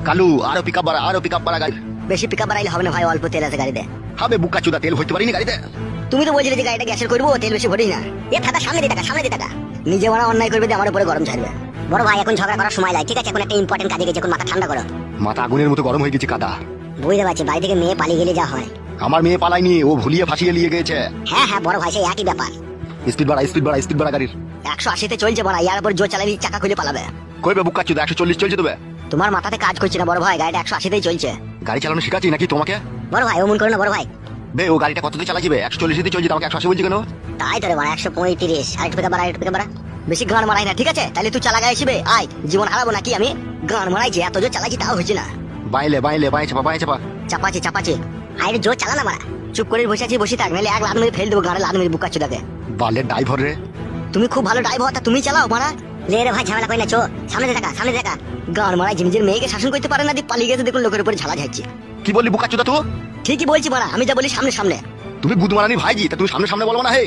কালু আরো পিকআপ বাড়া গাড়ি। বেশি পিকআপ বাড়াইলে হবে না ভাই, অল্প তেল আছে গাড়িতে। হবে বুকা চুদা, তেল ভরতে পারিনি গাড়িতে। তুমি তো বলছিলে যে গাড়িটা গ্যাসের করবো, তেল বেশি ভরিস না। এ ফাঁকা সামনে দিয়ে টাকা, সামনে দিয়ে টাকা। নিজে মারা অন্যায় করবে দিয়ে আমার উপরে গরম ছাড়বে। বড় ভাই এখন ঝগড়া করার সময় নাই, ঠিক আছে? এখন একটা ইম্পর্টেন্ট কাজে গেছে, এখন মাথা ঠান্ডা করো। মাথা আগুনের মতো গরম হয়ে গেছে কাদা। বুঝতে পারছি, বাড়ি থেকে মেয়ে পালিয়ে গেলে যা হয়। আমার মেয়ে পালাইনি, ও ভুলিয়ে ফাঁসিয়ে নিয়ে গেছে। হ্যাঁ হ্যাঁ বড় ভাই, সেই একই ব্যাপার। স্পিড বাড়া গাড়ির। 180-তে চলছে বড়, ইয়ার উপর জোর চালাবি চাকা খুলে পালাবে। কইবে বুকা চুদা 140 চলছে তবে। তোমার মাথাতে কাজ করছে না বড় ভাই, গাড়িটা 180-তেই চলছে। গাড়ি চালানো শিখাচ্ছি নাকি তোমাকে? বড় ভাই অমন করো না বড় ভাই। বে ও গাড়িটা কততে চালাছিবে? 140 চলছে, আমাকে 180 বলছি কেন? তাই তো রে বড়, 135। আরেকটু পিকআপ বাড়া, আরেকটু পিকআপ বাড়া। বেশি গান মারাই না, ঠিক আছে? তাহলে তুই চালা গাড়ি শিবে আয়, জীবন হারাবো নাকি আমি? গান মারাইছি, এত জোর চালাইছি তাও হচ্ছে না। বাইলে বাই চাপা। চাপাচ্ছি। আরে জোর চালা না মারা। চুপ করে বসে আছি, বসে থাক, নাহলে এক লাত মেরে ফেল দেবো গাড়ি, লাত মেরে বুকা চুদাকে। বালের ড্রাইভার রে। তুমি খুব ভালো ড্রাইভার, তা তুমি চালাও মারা। লে রে ভাই, ঝামেলা কই না, চো সামনে দেখা। গান মারাই নিজের মেয়েকে শাসন করতে পারে না, দিয়ে পালিয়ে গেছে, দেখুন লোকের উপরে ঝালা যাচ্ছে। কি বললি বুকা চুদা তুই? ঠিকই বলছি মারা, আমি যা বলি সামনে। তুমি গুদ মারানি ভাইজি, তা তুমি সামনে বলবো না হে।